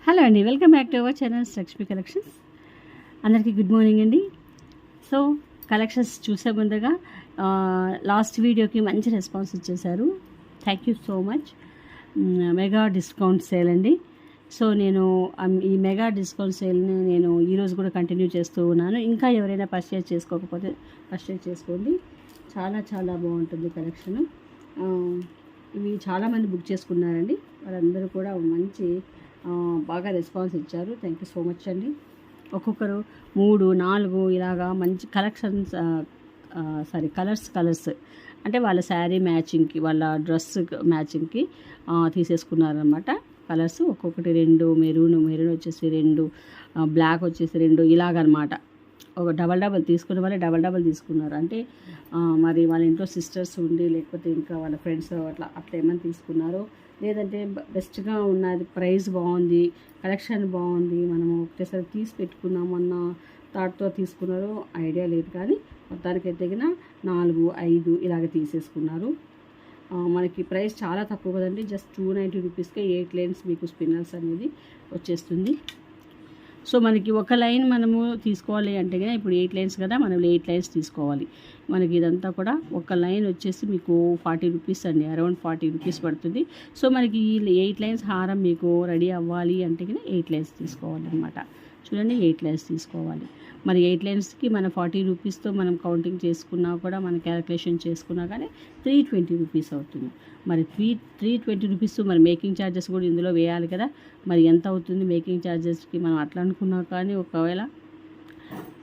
Hello అండి, welcome back to our channel Lakshmi collections. అందరికీ good morning అండి. సో కలెక్షన్స్ చూసే ముందుగా లాస్ట్ వీడియోకి మంచి రెస్పాన్స్ ఇచ్చేశారు. Thank you so much. Mega discount sale అండి. సో నేను ఈ మెగా డిస్కౌంట్ సేల్ని నేను ఈరోజు కూడా కంటిన్యూ చేస్తూ ఉన్నాను. ఇంకా ఎవరైనా పర్చేజ్ చేసుకోకపోతే పర్చేజ్ చేసుకోండి. చాలా చాలా బాగుంటుంది కలెక్షన్. ఇవి చాలామంది బుక్ చేసుకున్నారండి. వాళ్ళందరూ కూడా మంచి బాగా రెస్పాన్స్ ఇచ్చారు. థ్యాంక్ యూ సో మచ్ అండి. ఒక్కొక్కరు 3, 4 ఇలాగా మంచి కలెక్షన్స్ కలర్స్ అంటే వాళ్ళ శారీ మ్యాచింగ్కి, వాళ్ళ డ్రెస్ మ్యాచింగ్కి తీసేసుకున్నారనమాట. కలర్స్ ఒక్కొక్కటి 2 మెరూన్ వచ్చేసి 2, బ్లాక్ వచ్చేసి 2 ఇలాగనమాట. ఒక డబల్ తీసుకున్న వాళ్ళే డబల్ తీసుకున్నారు. అంటే మరి వాళ్ళ ఇంట్లో సిస్టర్స్ ఉండి, లేకపోతే ఇంకా వాళ్ళ ఫ్రెండ్స్ అట్లా ఏమైనా తీసుకున్నారో, లేదంటే బెస్ట్గా ఉన్నది, ప్రైస్ బాగుంది, కలెక్షన్ బాగుంది, మనము ఒకటేసారి తీసి పెట్టుకున్నాము అన్న థాట్తో తీసుకున్నారో ఐడియా లేదు. కానీ మొత్తానికి ఎదిగిన 4, 5 ఇలాగ తీసేసుకున్నారు. మనకి ప్రైస్ చాలా తక్కువ కదండి. జస్ట్ 290 రూపీస్కే 8 లైన్స్ మీకు స్పిన్నర్స్ అనేది వచ్చేస్తుంది. సో మనకి ఒక లైన్ మనము తీసుకోవాలి అంటే కదా, ఇప్పుడు 8 లైన్స్ కదా, మనం 8 లైన్స్ తీసుకోవాలి. మనకి ఇదంతా కూడా ఒక లైన్ వచ్చేసి మీకు 40 రూపీస్ అండి, అరౌండ్ 40 రూపీస్ పడుతుంది. సో మనకి ఈ 8 లైన్స్ హారం మీకు రెడీ అవ్వాలి అంటే కదా 8 లైన్స్ తీసుకోవాలన్నమాట. చూడండి, 8 లైన్స్ తీసుకోవాలి. మరి 8 లైన్స్కి మన 40 రూపీస్తో మనం కౌంటింగ్ చేసుకున్నా కూడా, మన క్యాలిక్యులేషన్ చేసుకున్నా కానీ 320 రూపీస్ అవుతుంది. మరి 320 రూపీస్ మరి మేకింగ్ ఛార్జెస్ కూడా ఇందులో వేయాలి కదా. మరి ఎంత అవుతుంది మేకింగ్ ఛార్జెస్కి? మనం అట్లా అనుకున్నా కానీ, ఒకవేళ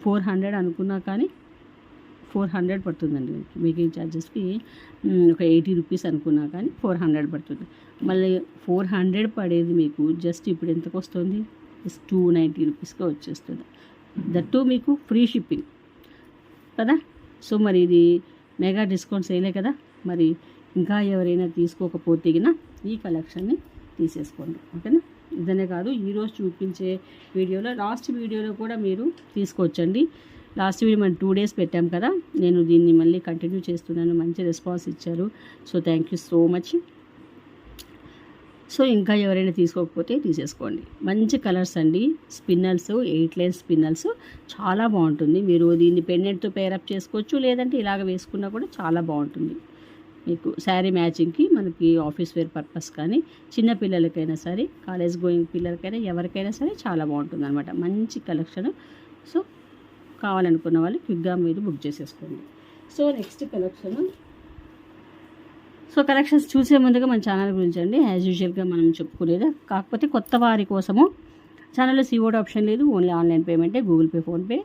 400 అనుకున్నా కానీ 400 పడుతుందండి మేకింగ్ ఛార్జెస్కి. ఒక 80 రూపీస్ అనుకున్నా కానీ 400 పడుతుంది. మళ్ళీ 400 పడేది మీకు జస్ట్ ఇప్పుడు ఎంతకు వస్తుంది? 290 రూపీస్గా వచ్చేస్తుంది. దట్టు మీకు ఫ్రీ షిప్పింగ్ కదా. సో మరి ఇది మెగా డిస్కౌంట్ సేలే కదా. మరి ఇంకా ఎవరైనా తీసుకోకపోతే ఈ కలెక్షన్ని తీసేసుకోండి, ఓకేనా. ఇదనే కాదు, ఈరోజు చూపించే వీడియోలో, లాస్ట్ వీడియోలో కూడా మీరు తీసుకోవచ్చండి. లాస్ట్ వీడియో మనం 2 డేస్ పెట్టాం కదా, నేను దీన్ని మళ్ళీ కంటిన్యూ చేస్తున్నాను. మంచి రెస్పాన్స్ ఇచ్చారు. So thank you so much. So ఇంకా ఎవరైనా తీసుకోకపోతే తీసేసుకోండి. మంచి కలర్స్ అండి. స్పిన్నల్స్, 8 లైన్స్ స్పిన్నల్స్ చాలా బాగుంటుంది. మీరు దీన్ని పెండెంట్తో పేరప్ చేసుకోవచ్చు, లేదంటే ఇలాగ వేసుకున్నా కూడా చాలా బాగుంటుంది. మీకు శారీ మ్యాచింగ్కి, మనకి ఆఫీస్ వేర్ పర్పస్ కానీ, చిన్న పిల్లలకైనా సరే, కాలేజ్ గోయింగ్ పిల్లలకైనా, ఎవరికైనా సరే చాలా బాగుంటుంది అనమాట. మంచి కలెక్షన్. సో కావాలనుకున్న వాళ్ళు క్విక్గా మీరు బుక్ చేసేసుకోండి. So next collection. So collections చూసే ముందుగా మన ఛానల్ గురించి అండి, యాజ్ యూజువల్గా మనం చెప్పుకునేది. కాకపోతే కొత్త వారి కోసము ఛానల్లో సీఓడి ఆప్షన్ లేదు, ఓన్లీ ఆన్లైన్ పేమెంటే, Google Pay, PhonePe.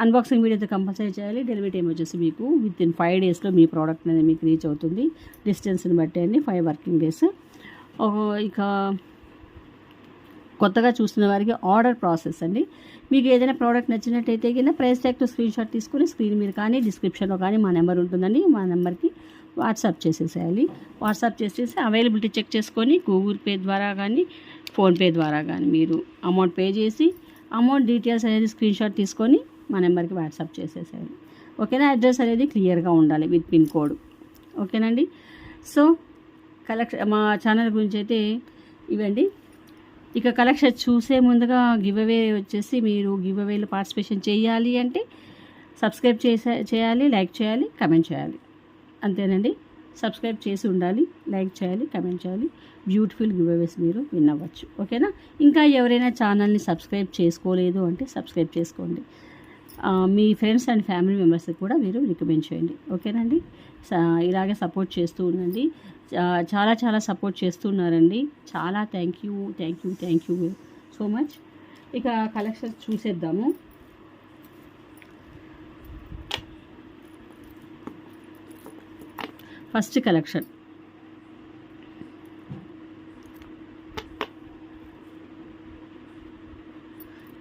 Unboxing video అయితే కంపల్సరీ చేయాలి. డెలివరీ టైం వచ్చేసి మీకు వితిన్ 5 డేస్లో మీ ప్రోడక్ట్ అనేది మీకు రీచ్ అవుతుంది. డిస్టెన్స్ని బట్టి అండి 5 వర్కింగ్ డేస్. ఇక కొత్తగా చూస్తున్న వారికి ఆర్డర్ ప్రాసెస్ అండి. మీకు ఏదైనా ప్రోడక్ట్ నచ్చినట్టయితే ప్రైస్ ట్యాగ్తో స్క్రీన్షాట్ తీసుకుని స్క్రీన్ మీద కానీ, డిస్క్రిప్షన్లో కానీ మా నెంబర్ ఉంటుందండి. మా నెంబర్కి వాట్సాప్ చేసేసేయాలి. వాట్సాప్ చేసేసి అవైలబిలిటీ చెక్ చేసుకొని గూగుల్ పే ద్వారా కానీ, ఫోన్పే ద్వారా కానీ మీరు అమౌంట్ పే చేసి, అమౌంట్ డీటెయిల్స్ అనేది స్క్రీన్షాట్ తీసుకొని మా నెంబర్కి వాట్సాప్ చేసేసేయాలి, ఓకేనా. అడ్రస్ అనేది క్లియర్గా ఉండాలి విత్ పిన్ కోడ్, ఓకేనండి. సో మా ఛానల్ గురించి అయితే ఇవండి. ఇక కలెక్షన్ చూసే ముందుగా గివ్ అవే వచ్చేసి, మీరు గివ్ అవేలో పార్టిసిపేషన్ చేయాలి అంటే సబ్స్క్రైబ్ చేయాలి, లైక్ చేయాలి, కమెంట్ చేయాలి, అంతేనండి. సబ్స్క్రైబ్ చేసి ఉండాలి, లైక్ చేయాలి, కమెంట్ చేయాలి. బ్యూటిఫుల్ గివ్ అవేస్ మీరు విన్ అవ్వచ్చు, ఓకేనా. ఇంకా ఎవరైనా ఛానల్ని సబ్స్క్రైబ్ చేసుకోలేదు అంటే సబ్స్క్రైబ్ చేసుకోండి. మీ ఫ్రెండ్స్ అండ్ ఫ్యామిలీ మెంబర్స్కి కూడా మీరు రికమెండ్ చేయండి, ఓకేనండి. ఇలాగే సపోర్ట్ చేస్తూ ఉండండి. చాలా చాలా సపోర్ట్ చేస్తున్నారండి. చాలా థ్యాంక్ యూ సో మచ్. ఇక కలెక్షన్స్ చూసేద్దాము. ఫస్ట్ కలెక్షన్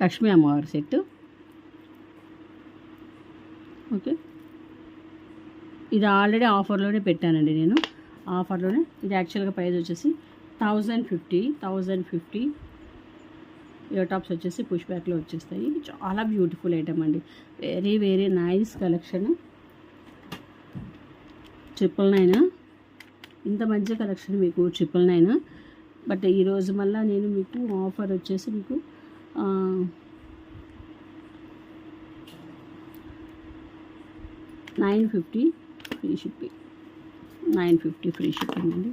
లక్ష్మీ అమ్మవారి సెట్, ఓకే. ఇది ఆల్రెడీ ఆఫర్లోనే పెట్టానండి నేను, ఆఫర్లోనే. ఇది యాక్చువల్గా ప్రైస్ వచ్చేసి 1050 ఇయర్ టాప్స్ వచ్చేసి పుష్ బ్యాక్లో వచ్చేస్తాయి. చాలా బ్యూటిఫుల్ ఐటమ్ అండి. Very very nice collection. 999 ఇంత మంచి కలెక్షన్ మీకు 999 బట్ ఈరోజు మళ్ళీ నేను మీకు ఆఫర్ వచ్చేసి మీకు 950 ఫ్రీ షిప్పింగ్, 950 ఫ్రీ షిప్పింగ్ అండి.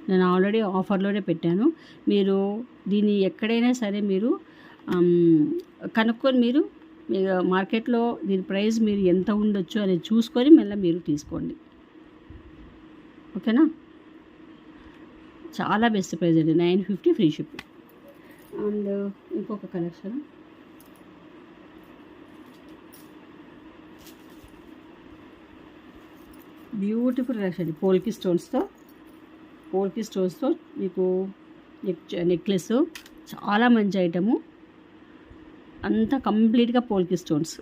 నేను ఆల్రెడీ ఆఫర్లోనే పెట్టాను. మీరు దీన్ని ఎక్కడైనా సరే మీరు కనుక్కొని మీరు మార్కెట్లో దీని ప్రైస్ మీరు ఎంత ఉండొచ్చు అనేది చూసుకొని మళ్ళీ మీరు తీసుకోండి. ఓకేనా? చాలా బెస్ట్ ప్రైస్ అండి, 950 ఫ్రీ షిప్పింగ్. అండ్ ఇంకొక కలెక్షన్ బ్యూటిఫుల్ కలెక్షన్, పోల్కి స్టోన్స్తో మీకు నెక్లెస్, చాలా మంచి ఐటము, అంతా కంప్లీట్గా పోల్కి స్టోన్స్.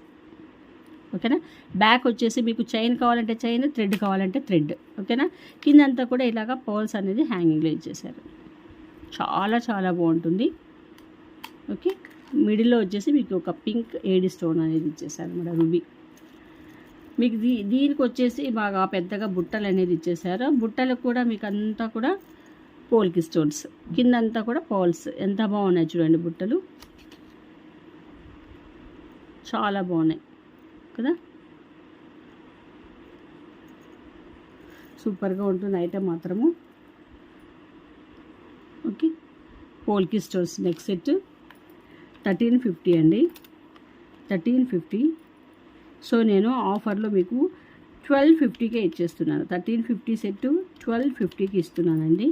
ఓకేనా? బ్యాక్ వచ్చేసి మీకు చైన్ కావాలంటే చైన్, థ్రెడ్ కావాలంటే థ్రెడ్. ఓకేనా? కిందంతా కూడా ఇలాగా పర్ల్స్ అనేది హ్యాంగింగ్లో ఇచ్చేసారు, చాలా చాలా బాగుంటుంది. ఓకే, మిడిల్లో వచ్చేసి మీకు ఒక పింక్ ఏడి స్టోన్ అనేది ఇచ్చేసారు అన్నమాట, రూబీ. మీకు దీనికి వచ్చేసి బాగా పెద్దగా బుట్టలు అనేది ఇచ్చేసారు. బుట్టలకు కూడా మీకు అంతా కూడా పోల్కి స్టోన్స్, కిందంతా కూడా పర్ల్స్. ఎంత బాగున్నాయి చూడండి బుట్టలు, చాలా బాగున్నాయి కదా. సూపర్గా ఉంటుంది ఐటమ్ మాత్రము. ఓకే, పోల్కి స్టోన్స్ నెక్స్ట్ సెట్ 1350 అండి, 1350. సో నేను ఆఫర్లో మీకు 1250కే ఇచ్చేస్తున్నాను. 1350 సెట్ 1250కి ఇస్తున్నానండి.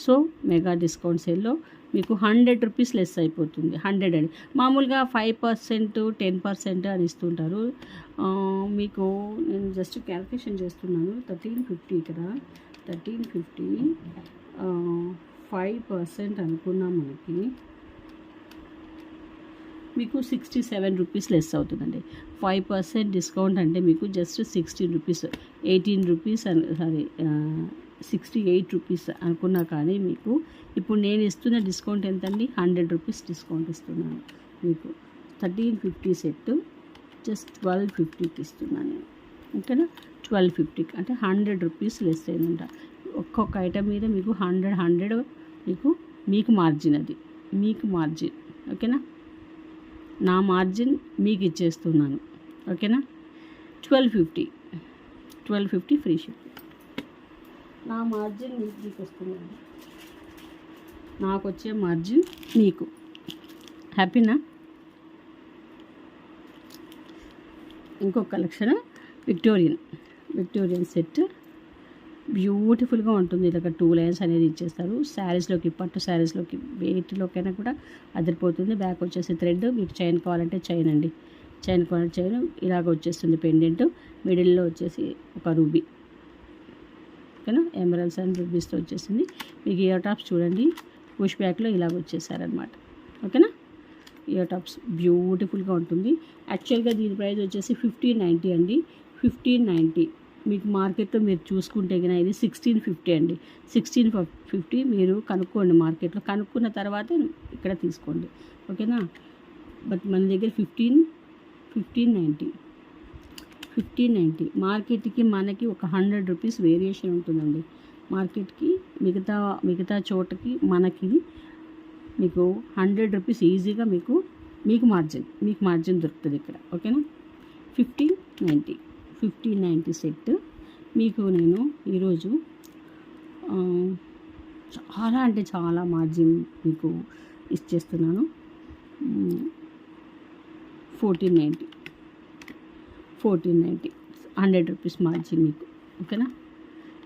సో మెగా డిస్కౌంట్ సేల్లో మీకు 100 రూపీస్ లెస్ అయిపోతుంది. 100 అండి, మామూలుగా 5%, 10% అని ఇస్తుంటారు. మీకు నేను జస్ట్ క్యాల్కులేషన్ చేస్తున్నాను. 1350 కదా, 1350 5% అనుకున్నాం మనకి, మీకు 67 రూపీస్ లెస్ అవుతుందండి. 5% డిస్కౌంట్ అంటే మీకు just 16 rupees, 18 rupees sorry 68 rupees అనుకున్నా కానీ మీకు ఇప్పుడు నేను ఇస్తున్న డిస్కౌంట్ ఎంతండి, 100 రూపీస్ డిస్కౌంట్ ఇస్తున్నాను మీకు. 1350 సెట్ జస్ట్ 1250కి ఇస్తున్నాను నేను. ఓకేనా? 1250 అంటే 100 రూపీస్ లెస్ అయిందంట. ఒక్కొక్క ఐటమ్ మీద మీకు 100 మీకు మార్జిన్, అది మీకు మార్జిన్. ఓకేనా? నా మార్జిన్ మీకు ఇచ్చేస్తున్నాను. ఓకేనా? 1250 ఫ్రీ షిప్. నా మార్జిన్ మీకు వస్తున్నాను, నాకు వచ్చే మార్జిన్ మీకు. హ్యాపీనా? ఇంకొక కలెక్షన్ విక్టోరియన్ సెట్, బ్యూటిఫుల్గా ఉంటుంది. ఇలాగ 2 లైన్స్ అనేది ఇచ్చేస్తారు. శారీస్లోకి, పట్టు శారీస్లోకి, వేటిలోకైనా కూడా అదిరిపోతుంది. బ్యాక్ వచ్చేసి థ్రెడ్, మీకు చైన్ కావాలంటే చైన్ అండి, చైన్ కావాలంటే చైన్ ఇలాగ వచ్చేస్తుంది. పెండెంట్ మిడిల్లో వచ్చేసి ఒక రూబీ. ఓకేనా? ఎమరల్స్ అండ్ రూబీస్తో వచ్చేసింది. మీకు ఇయర్ టాప్స్ చూడండి, పుష్ బ్యాక్లో ఇలాగ వచ్చేసారనమాట. ఓకేనా? ఇయర్ టాప్స్ బ్యూటిఫుల్గా ఉంటుంది. యాక్చువల్గా దీని ప్రైస్ వచ్చేసి 1590 అండి, 1590. మీకు మార్కెట్లో మీరు చూసుకుంటే కనుక ఇది 1650 అండి. 1650 మీరు కనుక్కోండి మార్కెట్లో, కనుక్కున్న తర్వాత ఇక్కడ తీసుకోండి. ఓకేనా? బట్ మన దగ్గర 1590 మార్కెట్కి మనకి ఒక 100 రూపీస్ వేరియేషన్ ఉంటుందండి. మార్కెట్కి మిగతా చోటకి మనకి మీకు 100 రూపీస్ ఈజీగా మీకు మార్జిన్ దొరుకుతుంది ఇక్కడ. ఓకేనా? 1590 సెట్ మీకు నేను ఈరోజు చాలా అంటే చాలా మార్జిన్ మీకు ఇచ్చేస్తున్నాను. 1490 100 రూపీస్ మార్జిన్ మీకు. ఓకేనా?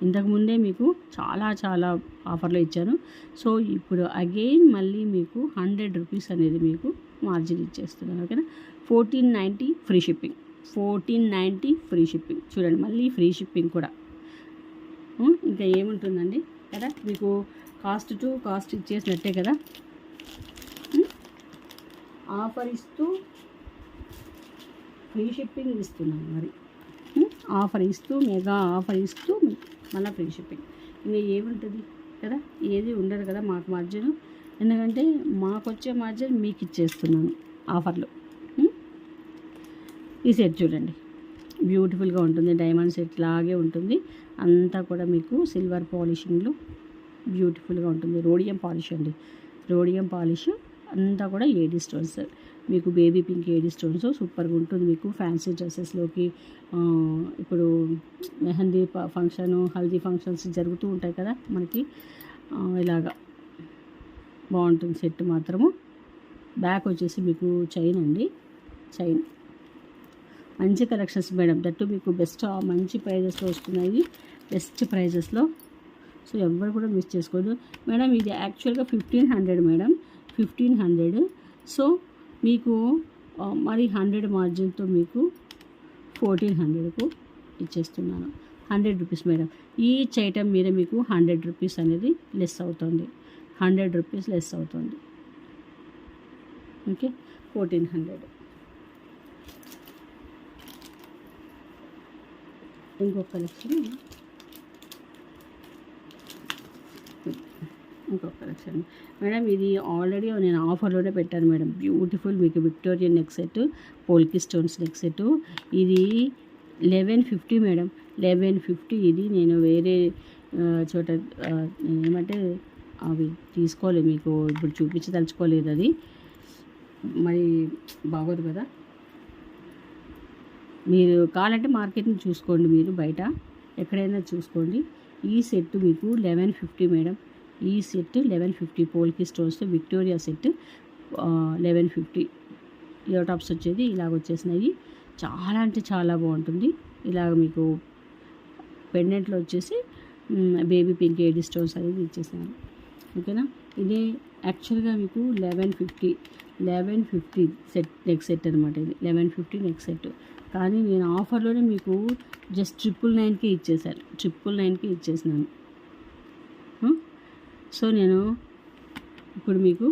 ఇంతకుముందే మీకు చాలా చాలా ఆఫర్లో ఇచ్చాను. సో ఇప్పుడు అగైన్ మళ్ళీ మీకు 100 రూపీస్ అనేది మీకు మార్జిన్ ఇచ్చేస్తున్నాను. ఓకేనా? 1490 ఫ్రీ షిప్పింగ్, 1490 ఫ్రీ షిప్పింగ్. చూడండి, మళ్ళీ ఫ్రీ షిప్పింగ్ కూడా. ఇంకా ఏముంటుందండి కదా, మీకు కాస్ట్ టు కాస్ట్ ఇచ్చేసినట్టే కదా. ఆఫర్ ఇస్తూ ఫ్రీ షిప్పింగ్ ఇస్తున్నాను. మరి ఆఫర్ ఇస్తూ, మెగా ఆఫర్ ఇస్తూ మళ్ళీ ఫ్రీ షిప్పింగ్. ఇంకా ఏముంటుంది కదా, ఏది ఉండదు కదా మాకు మార్జిన్. ఎందుకంటే మాకు వచ్చే మార్జిన్ మీకు ఇచ్చేస్తున్నాను ఆఫర్లో. ఈ సెట్ చూడండి, బ్యూటిఫుల్గా ఉంటుంది. డైమండ్ సెట్ లాగే ఉంటుంది. అంతా కూడా మీకు సిల్వర్ పాలిషింగ్లో బ్యూటిఫుల్గా ఉంటుంది. రోడియం పాలిష్ అండి, రోడియం పాలిష్ అంతా కూడా ఏడీ స్టోన్స్. మీకు బేబీ పింక్ ఏడీ స్టోన్స్ సూపర్గా ఉంటుంది. మీకు ఫ్యాన్సీ డ్రెస్సెస్లోకి ఇప్పుడు మెహందీ ఫంక్షన్, హల్దీ ఫంక్షన్స్ జరుగుతూ ఉంటాయి కదా మనకి, ఇలాగా బాగుంటుంది సెట్ మాత్రము. బ్యాక్ వచ్చేసి మీకు చైన్ అండి, చైన్ మంచి కలెక్షన్స్ మేడం. దట్టు మీకు బెస్ట్ మంచి ప్రైజెస్లో వస్తున్నాయి, బెస్ట్ ప్రైజెస్లో. సో ఎవరు కూడా మిస్ చేసుకోవద్దు మేడం. ఇది యాక్చువల్గా 1500 మేడం, 1500. సో మీకు మరి 100 మార్జిన్తో మీకు 1400కు ఇచ్చేస్తున్నాను. 100 రూపీస్ మేడం. ఈచ్ ఐటమ్ మీద మీకు 100 రూపీస్ అనేది లెస్ అవుతుంది, 100 రూపీస్ లెస్ అవుతుంది. ఓకే, 1400. ఇంకొక కలెక్షన్, మేడం. ఇది ఆల్రెడీ నేను ఆఫర్లోనే పెట్టాను మేడం. బ్యూటిఫుల్ మీకు Victorian neck set, polki stones neck set. ఇది 1150 మేడం, 1150. ఇది నేను వేరే చోట ఏమంటే అవి తీసుకోలేదు, మీకు ఇప్పుడు చూపించదలుచుకోలేదు. అది మరి బాగోదు కదా. మీరు కావాలంటే మార్కెట్ని చూసుకోండి, మీరు బయట ఎక్కడైనా చూసుకోండి. ఈ సెట్ మీకు 1150 మేడం. ఈ సెట్ 1150 పోల్కి స్టోన్స్తో విక్టోరియా సెట్ 1150. ఇయర్ టాప్స్ వచ్చేది ఇలాగ వచ్చేసినాయి. చాలా అంటే చాలా బాగుంటుంది. ఇలాగ మీకు పెండెంట్లో వచ్చేసి బేబీ పింక్ ఏడీ స్టోన్స్ అనేది ఇచ్చేసాను. ఓకేనా. ఇదే యాక్చువల్గా మీకు 1150 సెట్ నెక్ సెట్ అనమాట. ఇది 1150 నెక్ సెట్. కానీ నేను ఆఫర్లోనే మీకు జస్ట్ 999కి ఇచ్చేసాను, 999కి ఇచ్చేసినాను. సో నేను ఇప్పుడు మీకు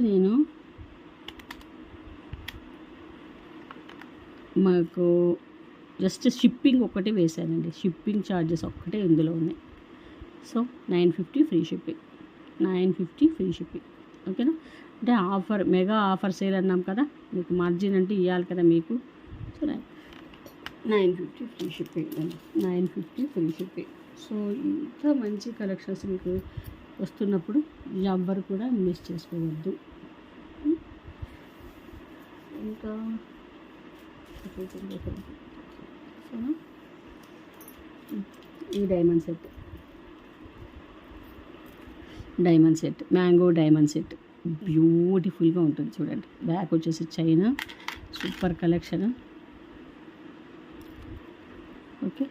నేను మాకు జస్ట్ షిప్పింగ్ ఒక్కటే వేశానండి, షిప్పింగ్ ఛార్జెస్ ఒక్కటే ఇందులో ఉన్నాయి. So 950 free shipping, 950 free shipping. ఓకేనా. అంటే ఆఫర్, మెగా ఆఫర్ సేల్ అన్నాం కదా, మీకు మార్జిన్ అంటే ఇవ్వాలి కదా మీకు. సో 950 ఫ్రీ షిప్పింగ్ అండి, 950 ఫ్రీ షిప్పింగ్. సో ఇంత మంచి కలెక్షన్స్ మీకు వస్తున్నప్పుడు ఎవ్వరు కూడా మిస్ చేసుకోవద్దు. ఇంకా ఈ diamond set, mango diamond set బ్యూటిఫుల్గా ఉంటుంది చూడండి. బ్యాక్ వచ్చేసి చైనా, సూపర్ కలెక్షన్. ఓకే,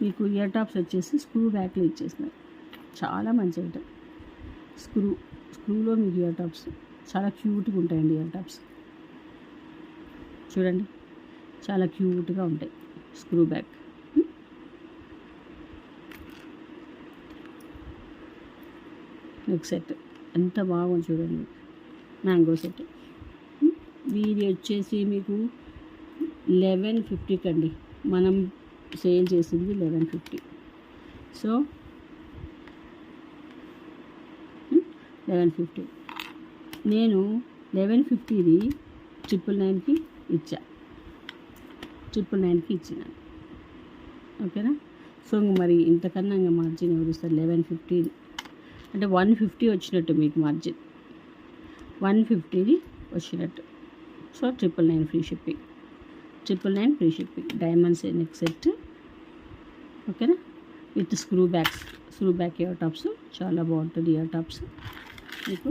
మీకు ఇయర్ టాప్స్ వచ్చేసి స్క్రూ బ్యాక్లో ఇచ్చేసినారు. చాలా మంచి ఐటమ్. స్క్రూలో మీకు ఇయర్ టాప్స్ చాలా క్యూట్గా ఉంటాయండి. ఇయర్ టాప్స్ చూడండి, చాలా క్యూట్గా ఉంటాయి. Screw back. నెక్ సెట్ ఎంత బాగుంది చూడండి, మ్యాంగో సెట్. వీడి వచ్చేసి మీకు 1150 అండి, మనం సేల్ చేసింది 1150. సో 1150 నేను 1150ది 999కి ఇచ్చా, 999కి ఇచ్చినాను. ఓకేనా. సో మరి ఇంతకన్నా ఇంకా మార్జిన్ ఎవరు ఇస్తారు? 1150 అంటే 150 వచ్చినట్టు మీకు మార్జిన్, 150ది వచ్చినట్టు. So 999 free shipping, 999 free shipping. Diamonds neck set. ఓకేనా, with screw back ear tops చాలా బాగుంటుంది. ఇయర్ టాప్స్ మీకు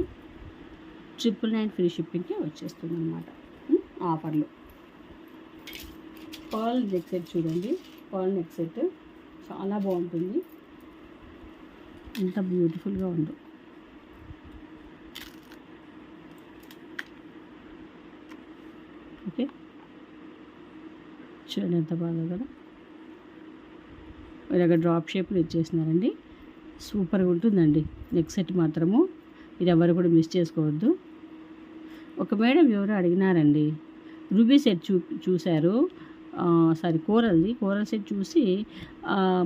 999 ఫ్రీ షిప్పింగ్కి వచ్చేస్తుంది అన్నమాట ఆఫర్లో. పర్ల్ నెక్ సెట్ చూడండి, పర్ల్ నెక్ సెట్ చాలా బాగుంటుంది. ఎంత బ్యూటిఫుల్గా ఉందో. ఓకే, చూడండి ఎంత బాగా కదా. ఇలాగ డ్రాప్ షేప్లో ఇచ్చేసినారండి. సూపర్గా ఉంటుందండి నెక్ సెట్ మాత్రము. ఇది ఎవరు కూడా మిస్ చేసుకోవద్దు. ఒక మేడం ఎవరు అడిగినారండి, రూబీ సెట్ చూశారు, కోరల్ సెట్ చూసి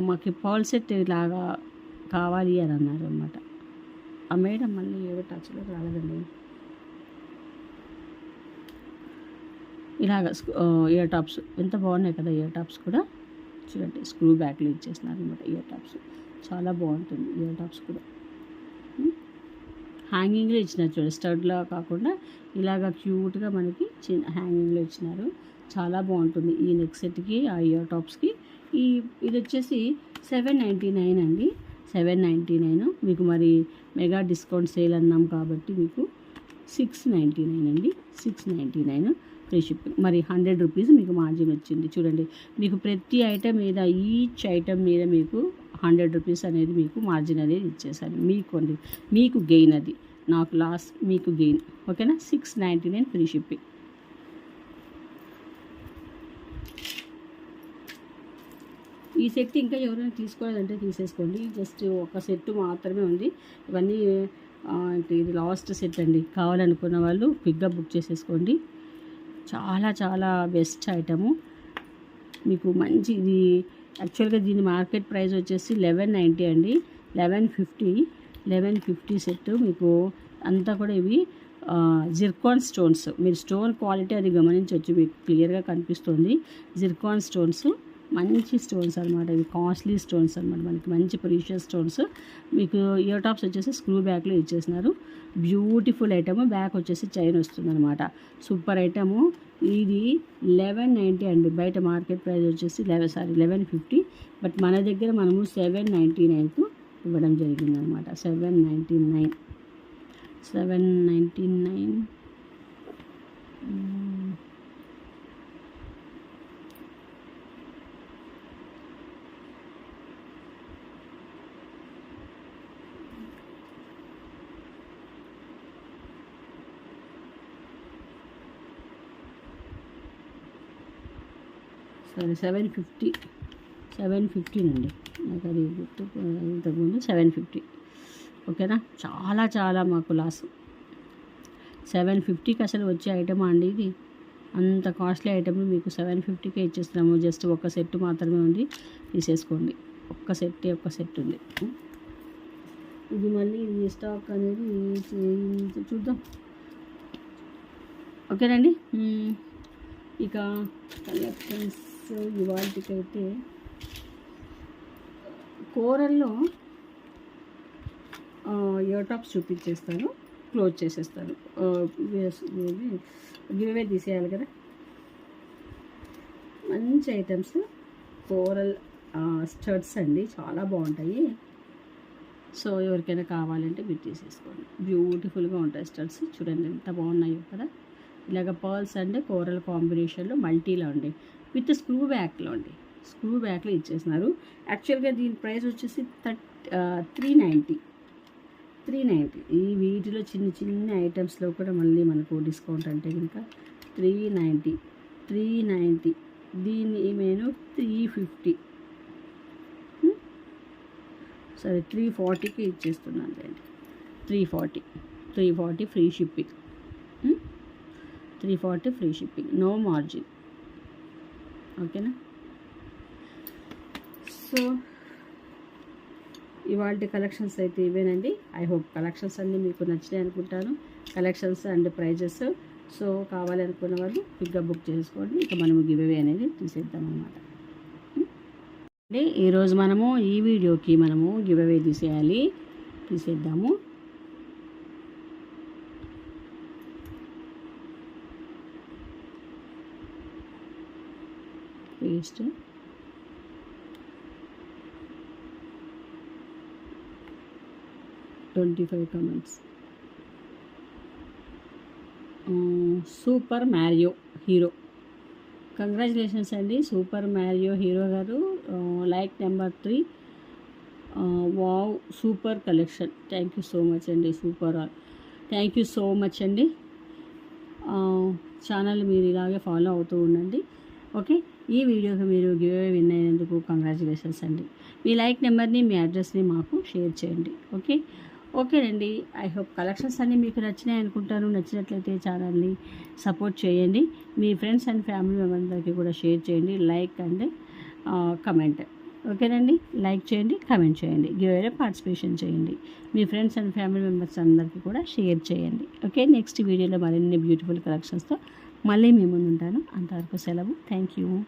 మాకు పర్ల్ సెట్ ఇలాగా కావాలి అని అన్నారు అనమాట. ఆ మేడం మళ్ళీ ఏదో టచ్లో రాలేదండి. ఇలాగ ఇయర్ టాప్స్ ఎంత బాగున్నాయి కదా, ఇయర్ టాప్స్ కూడా చూడండి స్క్రూ బ్యాక్లో ఇచ్చేస్తున్నారు అనమాట. ఇయర్ టాప్స్ చాలా బాగుంటుంది, ఇయర్ టాప్స్ కూడా హ్యాంగింగ్లో ఇచ్చినారు చూడండి, స్టడ్లా కాకుండా ఇలాగ క్యూట్గా మనకి చిన్న హ్యాంగింగ్లో ఇచ్చినారు. చాలా బాగుంటుంది ఈ నెక్ సెట్కి, ఆ ఇయర్ టాప్స్కి. ఇది వచ్చేసి 799 అండి, 799. మీకు మరి మెగా డిస్కౌంట్ సేల్ అన్నాం కాబట్టి మీకు 699 అండి, 699 ఫ్రీ షిప్పింగ్. మరి 100 రూపీస్ మీకు మార్జిన్ వచ్చింది చూడండి. మీకు ప్రతి ఐటమ్ మీద, ఈచ్ ఐటమ్ మీద మీకు 100 రూపీస్ అనేది మీకు మార్జిన్ అనేది ఇచ్చేసాను. మీకు గెయిన్, అది నాకు లాస్, మీకు గెయిన్. ఓకేనా, 699 ఫ్రీ షిప్పింగ్. ఈ సెట్ ఇంకా ఎవరైనా తీసుకోవాలంటే తీసేసుకోండి, జస్ట్ ఒక సెట్ మాత్రమే ఉంది. ఇవన్నీ ఇది లాస్ట్ సెట్ అండి. కావాలనుకున్న వాళ్ళు క్విక్గా బుక్ చేసేసుకోండి. చాలా చాలా బెస్ట్ ఐటము, మీకు మంచి. ఇది యాక్చువల్గా దీని మార్కెట్ ప్రైస్ వచ్చేసి 1190 అండి, 1150 సెట్. మీకు అంతా కూడా ఇవి జిర్కాన్ స్టోన్స్. మీరు స్టోన్ క్వాలిటీ అది గమనించవచ్చు, మీకు క్లియర్గా కనిపిస్తుంది. జిర్కాన్ స్టోన్స్ మంచి స్టోన్స్ అనమాట, ఇవి కాస్ట్లీ స్టోన్స్ అనమాట, మనకి మంచి ప్రీషియస్ స్టోన్స్. మీకు ఇయర్ టాప్స్ వచ్చేసి స్క్రూ బ్యాక్లో ఇచ్చేసినారు. బ్యూటిఫుల్ ఐటమ్, బ్యాక్ వచ్చేసి చైన్ వస్తుంది అనమాట. Super item. ఇది 1190 అండి, బయట మార్కెట్ ప్రైస్ వచ్చేసి 1150, బట్ మన దగ్గర మనము 799కు ఇవ్వడం జరిగింది అనమాట. 799. సరే 750 అండి, నాకు అది గుర్తు ఇంతకుముందు 750. ఓకేనా, చాలా చాలా మాకు లాస్. 750కి అసలు వచ్చే ఐటమ్ అండి ఇది, అంత కాస్ట్లీ ఐటమ్ మీకు 750కే ఇచ్చేస్తున్నాము. జస్ట్ ఒక సెట్ మాత్రమే ఉంది, తీసేసుకోండి. ఒక్క సెట్ ఉంది. ఇది మళ్ళీ ఇది స్టాక్ అనేది చూద్దాం. ఓకేనండి, ఇక కలెక్షన్స్ ఇవాళకైతే కోరల్లో ఇయర్ టాప్స్ చూపించేస్తాను, క్లోజ్ చేసేస్తాను. గివ్వే తీసేయాలి కదా. మంచి ఐటమ్స్, కోరల్ స్టడ్స్ అండి, చాలా బాగుంటాయి. సో ఎవరికైనా కావాలంటే మీరు తీసేసుకోండి. బ్యూటిఫుల్గా ఉంటాయి స్టడ్స్, చూడండి ఎంత బాగున్నాయో కదా. ఇలాగ పర్ల్స్ అండ్ కోరల్ కాంబినేషన్లో మల్టీలో ఉండి విత్ స్క్రూ బ్యాక్లో ఇచ్చేసినారు. యాక్చువల్గా దీని ప్రైస్ వచ్చేసి 390. ఈ వీటిలో చిన్న ఐటమ్స్లో కూడా మళ్ళీ మనకు డిస్కౌంట్ అంటే కనుక 390. దీన్ని నేను 350, సరే 340కి ఇచ్చేస్తున్నాను అండి. 340 free shipping, 340 free shipping, no margin. ఓకేనా, సో ఇవాళ కలెక్షన్స్ అయితే ఇవేనండి. ఐ హోప్ కలెక్షన్స్ అన్నీ మీకు నచ్చినాయి అనుకుంటాను, కలెక్షన్స్ అండ్ ప్రైజెస్. సో కావాలనుకున్న వాళ్ళు క్విక్గా బుక్ చేసుకోండి. ఇక మనము గివ్అవే అనేది తీసేద్దాం అన్నమాట. అంటే ఈరోజు మనము ఈ వీడియోకి మనము గివ్అవే తీసేద్దాము. Paste 25 comments. Super Mario hero, congratulations అండి సూపర్ మ్యారియో హీరో గారు. Like number 3. Wow, super collection. Thank you so much అండి, super all. Thank you so much అండి. ఛానల్ మీరు ఇలాగే ఫాలో అవుతూ ఉండండి. ఓకే, ఈ వీడియోకి మీరు గివ్ విన్ అయినందుకు కంగ్రాచులేషన్స్ అండి. మీ లైక్ నెంబర్ని, మీ అడ్రస్ని మాకు షేర్ చేయండి. ఓకేనండి. ఐ హోప్ కలెక్షన్స్ అన్నీ మీకు నచ్చినాయి అనుకుంటాను. నచ్చినట్లయితే ఛానల్ని సపోర్ట్ చేయండి. మీ ఫ్రెండ్స్ అండ్ ఫ్యామిలీ మెంబర్స్కి కూడా షేర్ చేయండి. Like and comment. ఓకేనండి, లైక్ చేయండి, కమెంట్ చేయండి, గివ్అవేలో పార్టిసిపేషన్ చేయండి. మీ ఫ్రెండ్స్ అండ్ ఫ్యామిలీ మెంబర్స్ అందరికీ కూడా షేర్ చేయండి. ఓకే, నెక్స్ట్ వీడియోలో మరిన్ని బ్యూటిఫుల్ కలెక్షన్స్తో మళ్ళీ మీ ముందు ఉంటాను. అంతవరకు సెలవు. Thank you.